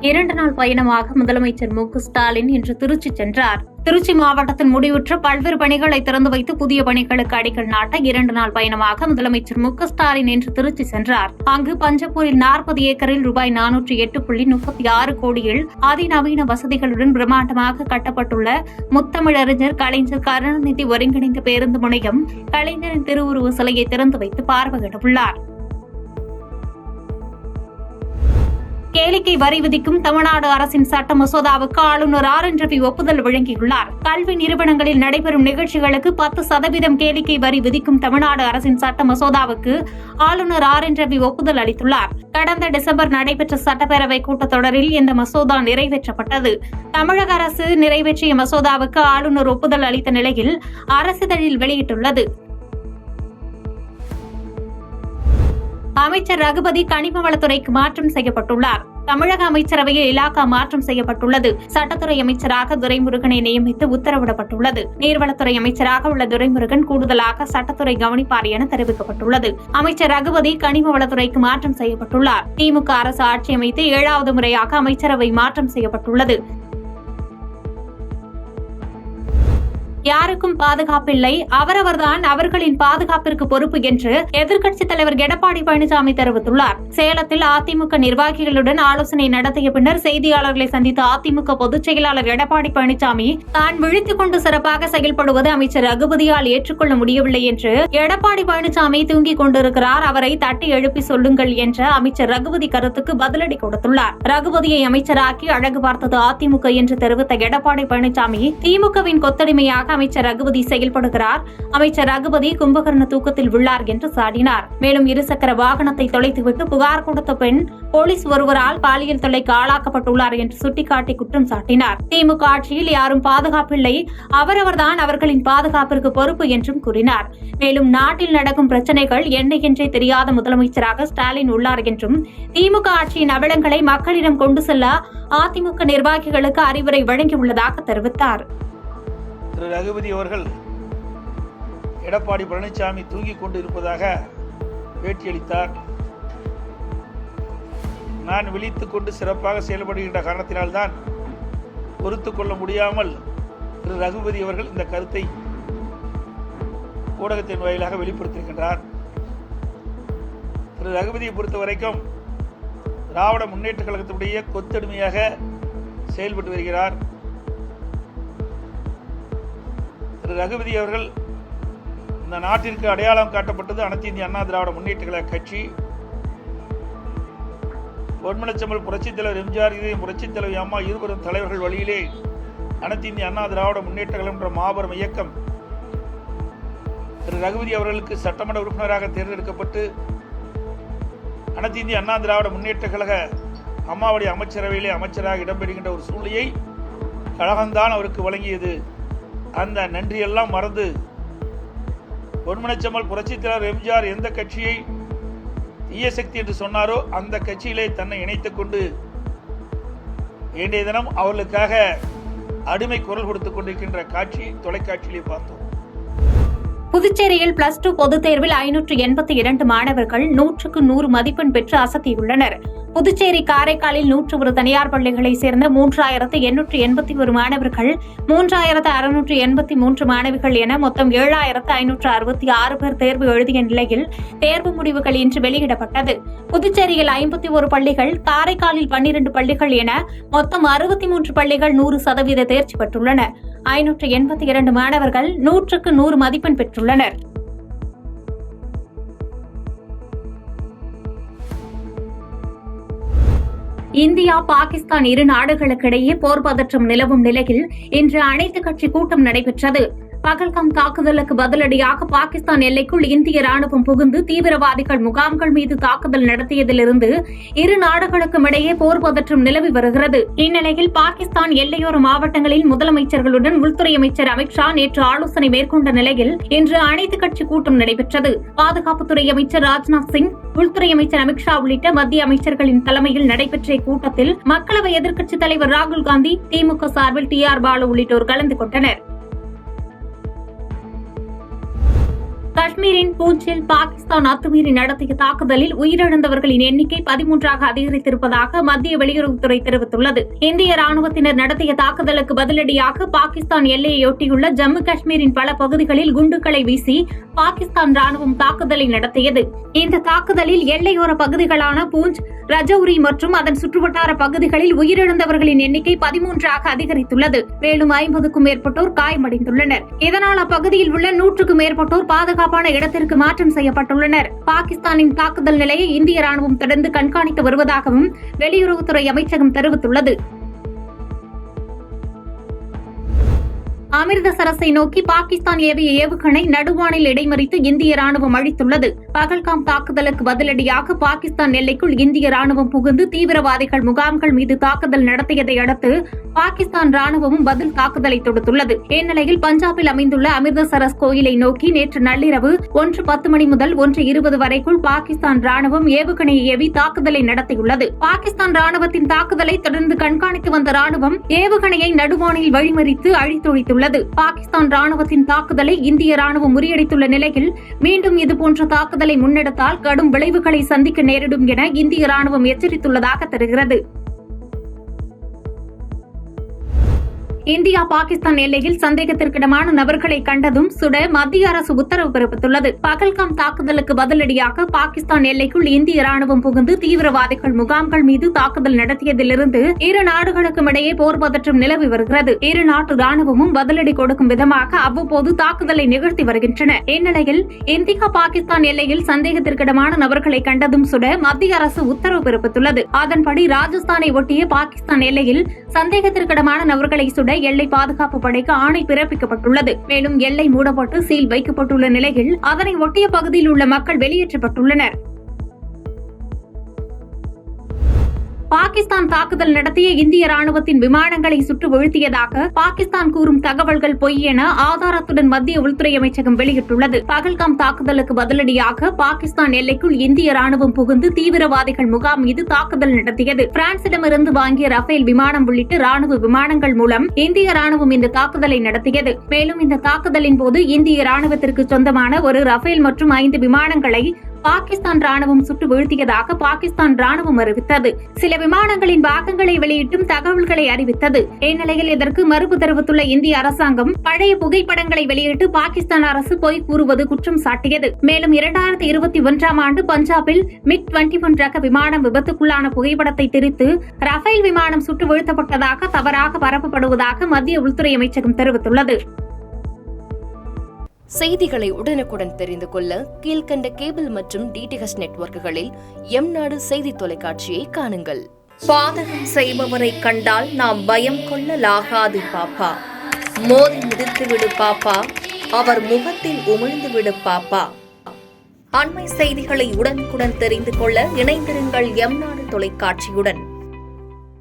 2 நாள் பயணமாக முதலமைச்சர் மு.க.ஸ்டாலின் இன்று திருச்சி சென்றார். திருச்சி மாவட்டத்தில் முடிவுற்ற பல்வேறு பணிகளை திறந்து வைத்து புதிய பணிகளுக்கு அடிக்கல் நாட்ட 2 நாள் பயணமாக முதலமைச்சர் மு.க.ஸ்டாலின் இன்று திருச்சி சென்றார். அங்கு பஞ்சப்பூரில் 40 ஏக்கரில் ரூபாய் 408.36 கோடியில் அதிநவீன வசதிகளுடன் பிரம்மாண்டமாக கட்டப்பட்டுள்ள முத்தமிழறிஞர் கலைஞர் கருணாநிதி ஒருங்கிணைந்த பேருந்து முனையம், கலைஞரின் திருவுருவ சிலையை திறந்து வைத்து பார்வையிடவுள்ளார். கேளிக்கை வரி விதிக்கும் தமிழ்நாடு அரசின் சட்ட மசோதாவுக்கு ஆளுநர் RN.ரவி ஒப்புதல் வழங்கியுள்ளார். கல்வி நிறுவனங்களில் நடைபெறும் நிகழ்ச்சிகளுக்கு 10% கேளிக்கை வரி விதிக்கும் தமிழ்நாடு அரசின் சட்ட மசோதாவுக்கு ஆளுநர் RN.ரவி ஒப்புதல் அளித்துள்ளார். கடந்த டிசம்பர் நடைபெற்ற சட்டப்பேரவை கூட்டத்தொடரில் இந்த மசோதா நிறைவேற்றப்பட்டது. தமிழக அரசு நிறைவேற்றிய மசோதாவுக்கு ஆளுநர் ஒப்புதல் அளித்த நிலையில் அரசிதழில் வெளியிட்டுள்ளது. அமைச்சர் ரகுபதி கனிம வளத்துறைக்கு மாற்றம் செய்யப்பட்டுள்ளார். தமிழக அமைச்சரவையில் இலாகா மாற்றம் செய்யப்பட்டுள்ளது. சட்டத்துறை அமைச்சராக துரைமுருகனை நியமித்து உத்தரவிடப்பட்டுள்ளது. நீர்வளத்துறை அமைச்சராக உள்ள துரைமுருகன் கூடுதலாக சட்டத்துறை கவனிப்பார் என தெரிவிக்கப்பட்டுள்ளது. அமைச்சர் ரகுபதி கனிம வளத்துறைக்கு மாற்றம் செய்யப்பட்டுள்ளார். திமுக அரசு ஆட்சி அமைத்து 7வது முறையாக அமைச்சரவை மாற்றம் செய்யப்பட்டுள்ளது. யாருக்கும் பாதுகாப்பில்லை, அவரவர்தான் அவர்களின் பாதுகாப்பிற்கு பொறுப்பு என்று எதிர்க்கட்சித் தலைவர் எடப்பாடி பழனிசாமி தெரிவித்துள்ளார். சேலத்தில் அதிமுக நிர்வாகிகளுடன் ஆலோசனை நடத்திய பின்னர் செய்தியாளர்களை சந்தித்த அதிமுக பொதுச் செயலாளர் எடப்பாடி பழனிசாமி, தான் விழித்துக் கொண்டு சிறப்பாக செயல்படுவது அமைச்சர் ரகுபதியால் ஏற்றுக்கொள்ள முடியவில்லை என்று எடப்பாடி பழனிசாமி தூங்கிக் கொண்டிருக்கிறார், அவரை தட்டி எழுப்பி சொல்லுங்கள் என்ற அமைச்சர் ரகுபதி கருத்துக்கு பதிலடி கொடுத்துள்ளார். ரகுபதியை அமைச்சராக்கி அழகு பார்த்தது அதிமுக என்று தெரிவித்த எடப்பாடி பழனிசாமி, திமுகவின் கொத்தடிமையாக அமைச்சர் ரகுபதி செயல்படுகிறார், அமைச்சர் ரகுபதி கும்பகர்ண தூக்கத்தில் உள்ளார் என்று சாடினார். மேலும் இருசக்கர வாகனத்தை தொலைத்துவிட்டு புகார் கொடுத்த பெண் போலீஸ் ஒருவரால் பாலியல் தொல்லைக்கு ஆளாக்கப்பட்டுள்ளார் என்று சுட்டிக்காட்டி குற்றம் சாட்டினார். திமுக ஆட்சியில் யாரும் பாதுகாப்பில்லை, அவரவர்தான் அவர்களின் பாதுகாப்பிற்கு பொறுப்பு என்றும் கூறினார். மேலும் நாட்டில் நடக்கும் பிரச்சனைகள் என்ன என்றே தெரியாத முதலமைச்சராக ஸ்டாலின் உள்ளார் என்றும், திமுக ஆட்சியின் அவலங்களை மக்களிடம் கொண்டு செல்ல அதிமுக நிர்வாகிகளுக்கு அறிவுரை வழங்கியுள்ளதாக தெரிவித்தார். திரு ரகுபதி அவர்கள் எடப்பாடி பழனிசாமி தூங்கிக் கொண்டு இருப்பதாக பேட்டியளித்தார். நான் விழித்துக் கொண்டு சிறப்பாக செயல்படுகின்ற காரணத்தினால்தான் பொறுத்துக் கொள்ள முடியாமல் திரு ரகுபதி அவர்கள் இந்த கருத்தை ஊடகத்தின் வாயிலாக வெளிப்படுத்தியிருக்கின்றார். திரு ரகுபதியை பொறுத்த வரைக்கும் திராவிட முன்னேற்ற கழகத்தினுடைய கொத்தடிமையாக செயல்பட்டு வருகிறார். திரு ரகுபதி அவர்கள் இந்த நாட்டிற்கு அடையாளம் காட்டப்பட்டது அனைத்து இந்திய அண்ணா திராவிட முன்னேற்ற கழக கட்சி. பொன்மனச்செம்மல் புரட்சித் தலைவர் எம்ஜிஆர், புரட்சித் தலைவர் அம்மா இருவரும் தலைவர்கள் வழியிலே அனைத்து இந்திய அண்ணா திராவிட முன்னேற்ற கழகம் என்ற மாபெரும் இயக்கம் திரு ரகுபதி அவர்களுக்கு சட்டமன்ற உறுப்பினராக தேர்ந்தெடுக்கப்பட்டு அனைத்து இந்திய அண்ணா திராவிட முன்னேற்ற கழக அம்மாவுடைய அமைச்சரவையிலே அமைச்சராக இடம்பெறுகின்ற ஒரு சூழ்நிலையை கழகம்தான் அவருக்கு வழங்கியது. அந்த நன்றியெல்லாம் மறந்து பொன்மனச்செம்மல் புரட்சித் தலைவர் எம்ஜிஆர் எந்த கட்சியை தீய சக்தி என்று சொன்னாரோ அந்த கட்சியிலே தன்னை இணைத்துக் கொண்டு இன்றைய தினம் அவர்களுக்காக அடிமை குரல் கொடுத்துக் கொண்டிருக்கின்ற காட்சி தொலைக்காட்சியிலே பார்த்தோம். புதுச்சேரியில் +2 பொதுத் தேர்வில் 582 மாணவர்கள் 100க்கு 100 மதிப்பெண் பெற்று அசத்தியுள்ளனர். புதுச்சேரி காரைக்காலில் 101 தனியார் பள்ளிகளைச் சேர்ந்த 3881 மாணவர்கள், 3683 மாணவிகள் என மொத்தம் 7566 பேர் தேர்வு எழுதிய நிலையில் தேர்வு முடிவுகள் இன்று வெளியிடப்பட்டது. புதுச்சேரியில் 51 பள்ளிகள், காரைக்காலில் 12 பள்ளிகள் என மொத்தம் 63 பள்ளிகள் 100% தேர்ச்சி பெற்றுள்ளன. 582 மாணவர்கள் 100க்கு 100 மதிப்பெண் பெற்றுள்ளனர். இந்தியா, பாகிஸ்தான் இரு நாடுகளுக்கிடையே போர் பதற்றம் நிலவும் நிலையில் இன்று அனைத்துக் கட்சி கூட்டம் நடைபெற்றது. பகல்காம் தாக்குதலுக்கு பதிலடியாக பாகிஸ்தான் எல்லைக்குள் இந்திய ராணுவம் புகுந்து தீவிரவாதிகள் முகாம்கள் மீது தாக்குதல் நடத்தியதிலிருந்து இரு நாடுகளுக்கும் இடையே போர் பதற்றம் நிலவி வருகிறது. இந்நிலையில் பாகிஸ்தான் எல்லையோர மாவட்டங்களில் முதலமைச்சர்களுடன் உள்துறை அமைச்சர் அமித்ஷா நேற்று ஆலோசனை மேற்கொண்ட நிலையில் இன்று அனைத்துக் கட்சி கூட்டம் நடைபெற்றது. பாதுகாப்புத்துறை அமைச்சர் ராஜ்நாத் சிங், உள்துறை அமைச்சர் அமித்ஷா உள்ளிட்ட மத்திய அமைச்சர்களின் தலைமையில் நடைபெற்ற இக்கூட்டத்தில் மக்களவை எதிர்க்கட்சித் தலைவர் ராகுல் காந்தி, திமுக சார்பில் TR பாலு உள்ளிட்டோர் கலந்து கொண்டனர். காஷ்மீரின் பூஞ்சில் பாகிஸ்தான் அத்துமீறி நடத்திய தாக்குதலில் உயிரிழந்தவர்களின் எண்ணிக்கை 13ஆக அதிகரித்திருப்பதாக மத்திய வெளியுறவுத்துறை தெரிவித்துள்ளது. இந்திய ராணுவத்தினர் நடத்திய தாக்குதலுக்கு பதிலடியாக பாகிஸ்தான் எல்லையொட்டியுள்ள ஜம்மு காஷ்மீரின் பல பகுதிகளில் குண்டுகளை வீசி பாகிஸ்தான் ராணுவம் தாக்குதலை நடத்தியது. இந்த தாக்குதலில் எல்லையோர பகுதிகளான பூஞ்ச், ரஜௌரி மற்றும் அதன் சுற்றுவட்டார பகுதிகளில் உயிரிழந்தவர்களின் எண்ணிக்கை 13ஆக அதிகரித்துள்ளது. மேலும் 50க்கும் மேற்பட்டோர் காயமடைந்துள்ளனர். இதனால் அப்பகுதியில் உள்ள 100க்கும் மேற்பட்டோர் பாதுகாப்பான இடத்திற்கு மாற்றம் செய்யப்பட்டுள்ளனர். பாகிஸ்தானின் தாக்குதல் நிலையை இந்திய ராணுவம் தொடர்ந்து கண்காணித்து வருவதாகவும் வெளியுறவுத்துறை அமைச்சகம் தெரிவித்துள்ளது. அமிர்தசரஸை நோக்கி பாகிஸ்தான் ஏவிய ஏவுகணை நடுவானில் இடைமறித்து இந்திய ராணுவம் அழித்துள்ளது. பகல்காம் தாக்குதலுக்கு பதிலடியாக பாகிஸ்தான் எல்லைக்குள் இந்திய ராணுவம் புகுந்து தீவிரவாதிகள் முகாம்கள் மீது தாக்குதல் நடத்தியதை அடுத்து பாகிஸ்தான் ராணுவமும் பதில் தாக்குதலை தொடுத்துள்ளது. இந்நிலையில் பஞ்சாபில் அமைந்துள்ள அமிர்தசரஸ் கோயிலை நோக்கி நேற்று நள்ளிரவு 1:10 மணி முதல் 1:20 வரைக்குள் பாகிஸ்தான் ராணுவம் ஏவுகணையை ஏவி தாக்குதலை நடத்தியுள்ளது. பாகிஸ்தான் ராணுவத்தின் தாக்குதலை தொடர்ந்து கண்காணித்து வந்த ராணுவம் ஏவுகணையை நடுவானில் வழிமறித்து அழித்தொழித்துள்ளது. பாகிஸ்தான் ராணுவத்தின் தாக்குதலை இந்திய ராணுவம் முறியடித்துள்ள நிலையில் மீண்டும் இதுபோன்ற தாக்குதலை முன்னெடுத்தால் கடும் விளைவுகளை சந்திக்க நேரிடும் என இந்திய ராணுவம் எச்சரித்துள்ளதாக தெரிகிறது. இந்தியா பாகிஸ்தான் எல்லையில் சந்தேகத்திற்கிடமான நபர்களை கண்டதும் சுட மத்திய அரசு உத்தரவு பிறப்பித்துள்ளது. பகல்காம் தாக்குதலுக்கு பதிலடியாக பாகிஸ்தான் எல்லைக்குள் இந்திய ராணுவம் புகுந்து தீவிரவாதிகள் முகாம்கள் மீது தாக்குதல் நடத்தியதிலிருந்து இரு நாடுகளுக்கும் இடையே போர் பதற்றம் நிலவி வருகிறது. இரு நாட்டு ராணுவமும் பதிலடி கொடுக்கும் விதமாக அவ்வப்போது தாக்குதலை நிகழ்த்தி வருகின்றன. இந்நிலையில் இந்தியா பாகிஸ்தான் எல்லையில் சந்தேகத்திற்கிடமான நபர்களை கண்டதும் சுட மத்திய அரசு உத்தரவு பிறப்பித்துள்ளது. அதன்படி ராஜஸ்தானை ஒட்டிய பாகிஸ்தான் எல்லையில் சந்தேகத்திற்கிடமான நபர்களை சுட எல்லை பாதுகாப்பு படைக்கு ஆணை பிறப்பிக்கப்பட்டுள்ளது. மேலும் எல்லை மூடப்பட்டு சீல் வைக்கப்பட்டுள்ள நிலையில் அதனை ஒட்டிய பகுதியில் உள்ள மக்கள் வெளியேற்றப்பட்டுள்ளனர். பாகிஸ்தான் தாக்குதல் நடத்திய இந்திய ராணுவத்தின் விமானங்களை சுட்டு வீழ்த்தியதாக பாகிஸ்தான் கூறும் தகவல்கள் பொய் என ஆதாரத்துடன் மத்திய உள்துறை அமைச்சகம் வெளியிட்டுள்ளது. பகல்காம் தாக்குதலுக்கு பதிலடியாக பாகிஸ்தான் எல்லைக்குள் இந்திய ராணுவம் புகுந்து தீவிரவாதிகள் முகாம் மீது தாக்குதல் நடத்தியது. பிரான்சிடமிருந்து வாங்கிய ரஃபேல் விமானம் உள்ளிட்ட ராணுவ விமானங்கள் மூலம் இந்திய ராணுவம் இந்த தாக்குதலை நடத்தியது. மேலும் இந்த தாக்குதலின் போது இந்திய ராணுவத்திற்கு சொந்தமான ஒரு ரஃபேல் மற்றும் 5 விமானங்களை பாகிஸ்தான் ராணுவம் சுட்டு வீழ்த்தியதாக பாகிஸ்தான் ராணுவம் அறிவித்தது. சில விமானங்களின் பாகங்களை வெளியிட்டும் தகவல்களை அறிவித்தது. இந்நிலையில் இதற்கு மறுப்பு தெரிவித்துள்ள இந்திய அரசாங்கம் பழைய புகைப்படங்களை வெளியிட்டு பாகிஸ்தான் அரசு பொய் கூறுவது குற்றம் சாட்டியது. மேலும் 2021ஆம் ஆண்டு பஞ்சாபில் MiG-21 ரக விமானம் விபத்துக்குள்ளான புகைப்படத்தை திரித்து ரஃபேல் விமானம் சுட்டு வீழ்த்தப்பட்டதாக தவறாக பரப்பப்படுவதாக மத்திய உள்துறை அமைச்சகம் தெரிவித்துள்ளது. செய்திகளை உடனுக்குடன் தெரிந்து கொள்ள கீழ்கண்ட கேபிள் மற்றும் டிடிஎச் நெட்வொர்க்குகளில் எம்நாடு செய்தி தொலைக்காட்சியை காணுங்கள். பாதகம் செய்பவரை கண்டால் நாம் பயம் கொள்ளலாகாது பாப்பா. மோதி மிதித்துவிடு பாப்பா, அவர் முகத்தில் உமிழ்ந்துவிடு பாப்பா. அண்மை செய்திகளை உடனுக்குடன் தெரிந்து கொள்ள இணைந்திருங்கள் எம்நாடு தொலைக்காட்சியுடன்.